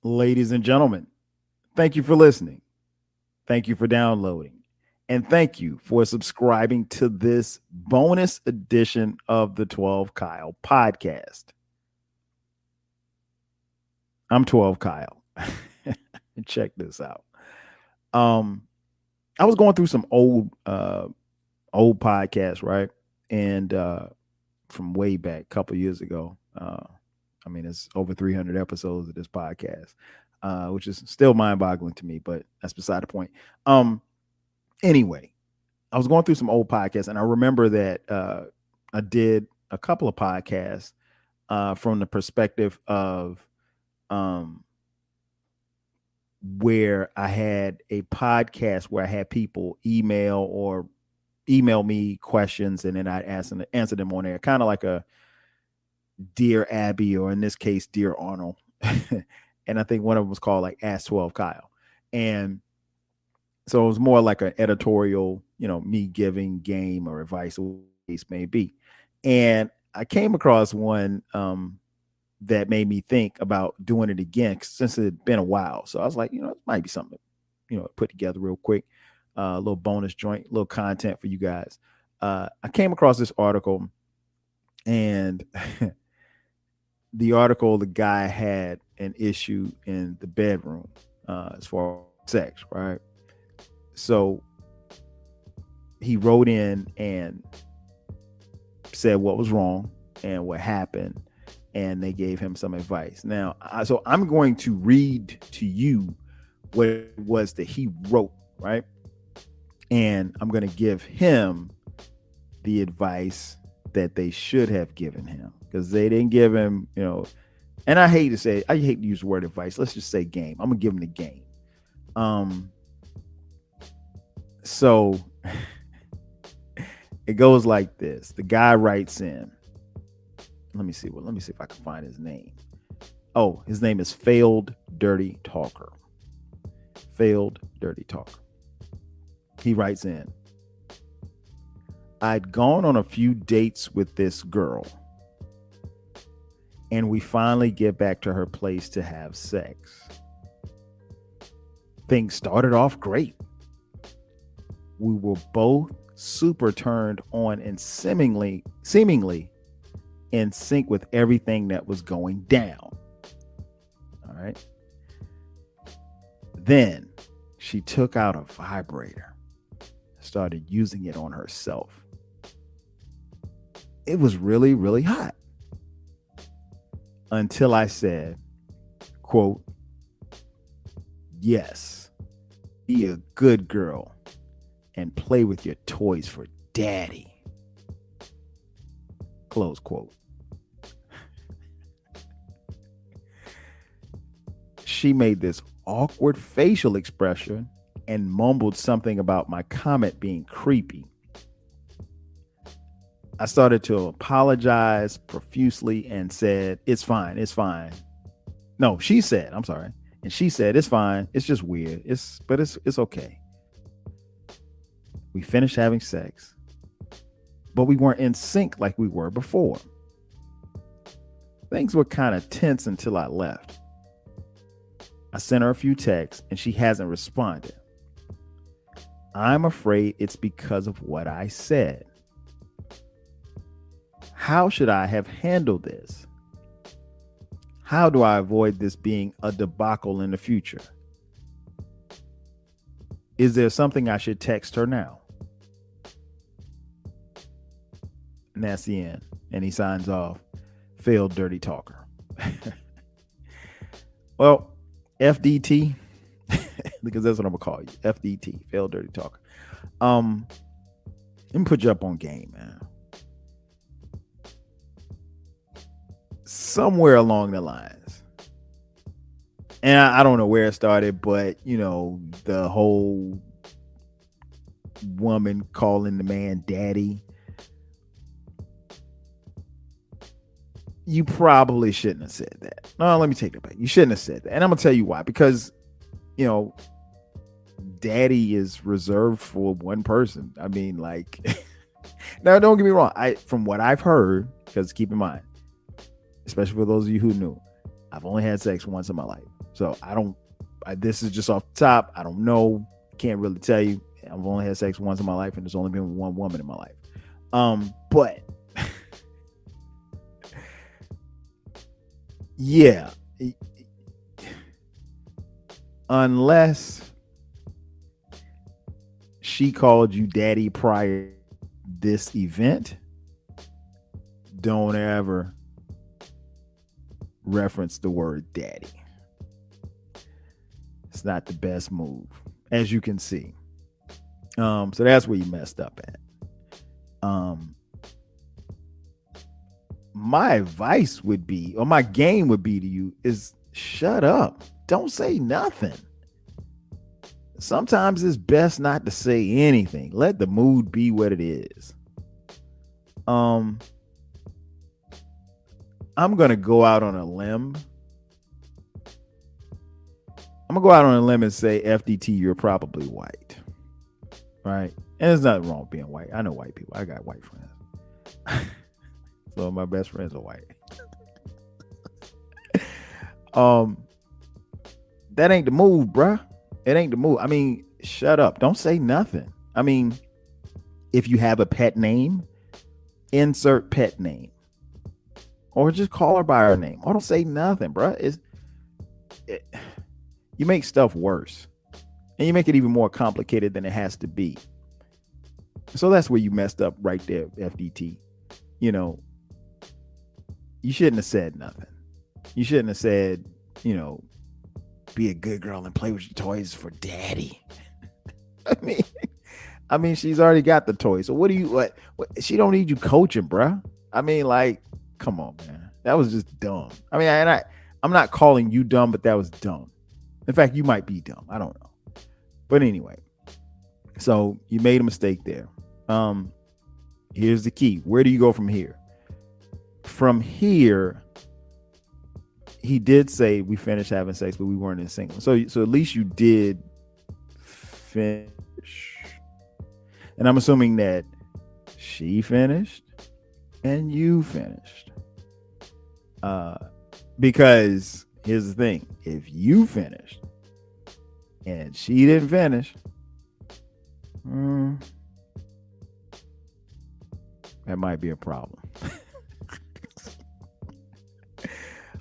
Ladies and gentlemen, thank you for listening. Thank you for downloading. And thank you for subscribing to this bonus edition of the 12 Kyle podcast. I'm 12 Kyle. Check this out. Um, I was going through some old podcasts, right? And from way back, a couple years ago. I mean, it's over 300 episodes of this podcast, which is still mind-boggling to me, but that's beside the point. Anyway, I was going through some old podcasts, and I remember that I did a couple of podcasts from the perspective of um, where I had a podcast where I had people email me questions, and then I'd answer them on air, kind of like a Dear Abby, or in this case, Dear Arnold. And I think one of them was called like Ask 12 Kyle. And so it was more like an editorial, me giving game or advice, or case may be. And I came across one that made me think about doing it again since it had been a while. So I was like, it might be something, put together real quick, a little bonus joint, little content for you guys. I came across this article, and the guy had an issue in the bedroom as far as sex, right? So he wrote in and said what was wrong and what happened, and they gave him some advice. Now, so I'm going to read to you what it was that he wrote, right? And I'm going to give him the advice that they should have given him, because they didn't give him, and I hate to use the word advice. Let's just say game. I'm gonna give him the game. So it goes like this. The guy writes in. Let me see if I can find his name. Oh, his name is Failed Dirty Talker. Failed Dirty Talker. He writes in. I'd gone on a few dates with this girl, and we finally get back to her place to have sex. Things started off great. We were both super turned on and seemingly in sync with everything that was going down. All right. Then she took out a vibrator, started using it on herself. It was really, really hot. Until I said, quote, yes, be a good girl and play with your toys for daddy. Close quote. She made this awkward facial expression and mumbled something about my comment being creepy. I started to apologize profusely and said, it's fine. No, she said, I'm sorry. And she said, it's fine. It's just weird. It's okay. We finished having sex, but we weren't in sync like we were before. Things were kind of tense until I left. I sent her a few texts and she hasn't responded. I'm afraid it's because of what I said. How should I have handled this? How do I avoid this being a debacle in the future? Is there something I should text her now? And that's the end. And he signs off, Failed Dirty Talker. Well, FDT, because that's what I'm going to call you. FDT, Failed Dirty Talker. Let me put you up on game, man. Somewhere along the lines, and I don't know where it started, but the whole woman calling the man daddy, you probably shouldn't have said that. No, let me take that back. You shouldn't have said that, and I'm gonna tell you why. Because daddy is reserved for one person. I mean, like, now don't get me wrong. From what I've heard, because keep in mind, especially for those of you who knew, I've only had sex once in my life. So this is just off the top. I don't know. Can't really tell you. I've only had sex once in my life, and there's only been one woman in my life. But yeah, unless she called you daddy prior to this event, don't ever reference the word daddy. It's not the best move, as you can see. So that's where you messed up at. My advice would be, or my game would be to you, is shut up. Don't say nothing. Sometimes it's best not to say anything. Let the mood be what it is. I'm gonna go out on a limb. I'm gonna go out on a limb and say, FDT, you're probably white, right? And there's nothing wrong with being white. I know white people. I got white friends. So my best friends are white. That ain't the move, bruh. It ain't the move. I mean, shut up. Don't say nothing. I mean, if you have a pet name, insert pet name. Or just call her by her name. Or don't say nothing, bruh. You make stuff worse. And you make it even more complicated than it has to be. So that's where you messed up right there, FDT. You know, you shouldn't have said nothing. You shouldn't have said, be a good girl and play with your toys for daddy. I mean, she's already got the toys. So what? She don't need you coaching, bruh. I mean, like, come on, man. That was just dumb. I mean, I'm not calling you dumb, but that was dumb. In fact, you might be dumb. I don't know. But anyway, so you made a mistake there. Here's the key. Where do you go from here? From here, he did say we finished having sex, but we weren't in sync. So at least you did finish. And I'm assuming that she finished and you finished. Because here's the thing. If you finished and she didn't finish, that might be a problem.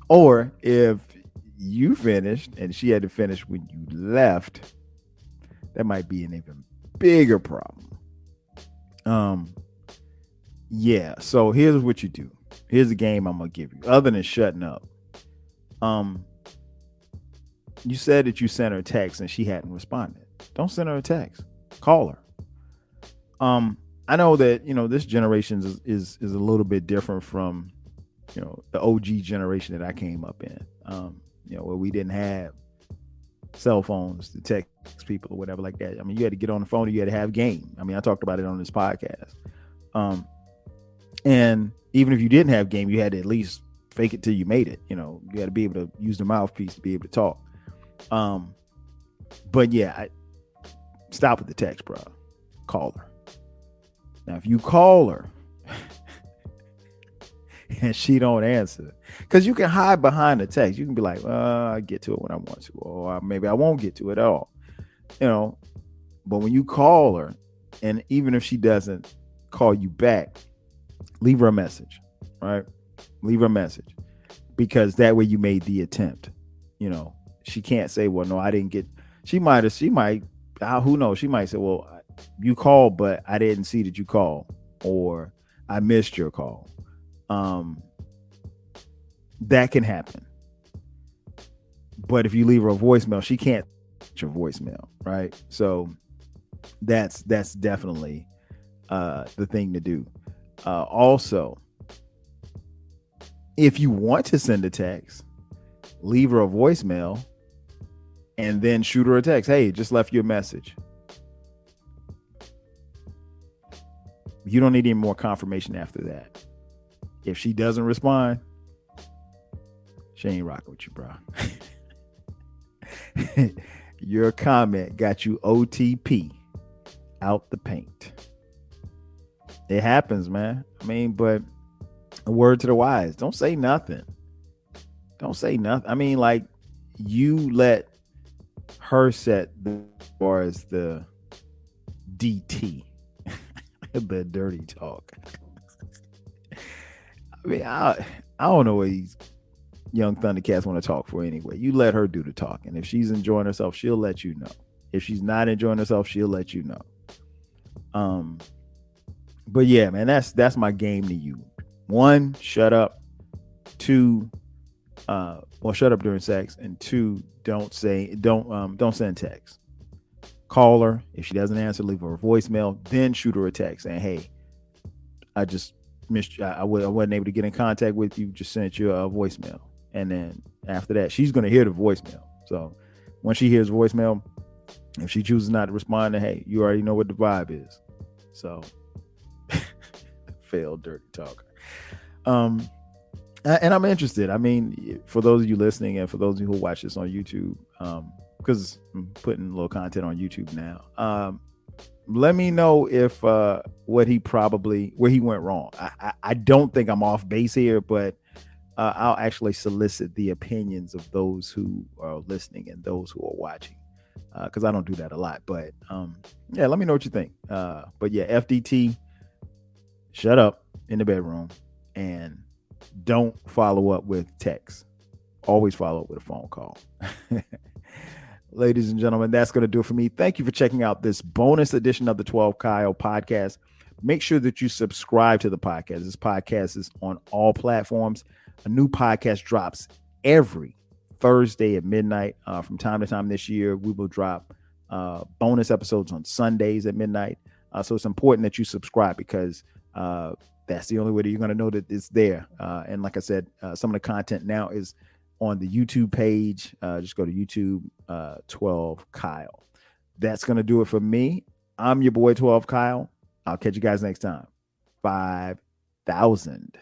Or if you finished and she had to finish when you left, that might be an even bigger problem. Yeah. So here's what you do. Here's the game I'm gonna give you. Other than shutting up, you said that you sent her a text and she hadn't responded. Don't send her a text. Call her. I know that this generation is a little bit different from the OG generation that I came up in, where we didn't have cell phones to text people or whatever like that. I mean, you had to get on the phone and you had to have game. I mean, I talked about it on this podcast. And even if you didn't have game, you had to at least fake it till you made it. You had to be able to use the mouthpiece to be able to talk. But yeah, stop with the text, bro. Call her. Now, if you call her and she don't answer, because you can hide behind the text. You can be like, I'll get to it when I want to, or maybe I won't get to it at all. But when you call her, and even if she doesn't call you back, leave her a message, right? Leave her a message, because that way you made the attempt. She can't say, well, no, I didn't get. She might, who knows? She might say, well, you called, but I didn't see that you called, or I missed your call. That can happen. But if you leave her a voicemail, she can't get your voicemail, right? So that's definitely the thing to do. Also, if you want to send a text, leave her a voicemail and then shoot her a text. Hey, just left you a message. You don't need any more confirmation after that. If she doesn't respond, she ain't rocking with you, bro. Your comment got you OTP out the paint. It happens, man. I mean, but a word to the wise. Don't say nothing. Don't say nothing. I mean, like, you let her set as far as the DT, the dirty talk. I mean, I don't know what these young Thundercats want to talk for anyway. You let her do the talking. If she's enjoying herself, she'll let you know. If she's not enjoying herself, she'll let you know. But yeah, man, that's my game to you. 1, shut up. 2, shut up during sex. And 2, don't send text. Call her. If she doesn't answer, leave her a voicemail. Then shoot her a text saying, "Hey, I just missed you. I wasn't able to get in contact with you. Just sent you a voicemail." And then after that, she's gonna hear the voicemail. So when she hears voicemail, if she chooses not to respond, then hey, you already know what the vibe is. So failed dirty talker. And I'm interested. I mean, for those of you listening and for those of you who watch this on YouTube, because I'm putting a little content on YouTube now. Let me know if where he went wrong. I don't think I'm off base here, but I'll actually solicit the opinions of those who are listening and those who are watching, because I don't do that a lot. But yeah, let me know what you think. But yeah, FDT, shut up in the bedroom and don't follow up with text. Always follow up with a phone call. Ladies and gentlemen, that's going to do it for me. Thank you for checking out this bonus edition of the 12 Kyle podcast. Make sure that you subscribe to the podcast. This podcast is on all platforms. A new podcast drops every Thursday at midnight. From time to time this year, we will drop bonus episodes on Sundays at midnight. So it's important that you subscribe, because that's the only way that you're going to know that it's there. And like I said, some of the content now is on the YouTube page. Just go to YouTube, 12 Kyle. That's going to do it for me. I'm your boy 12 Kyle. I'll catch you guys next time. 5,000.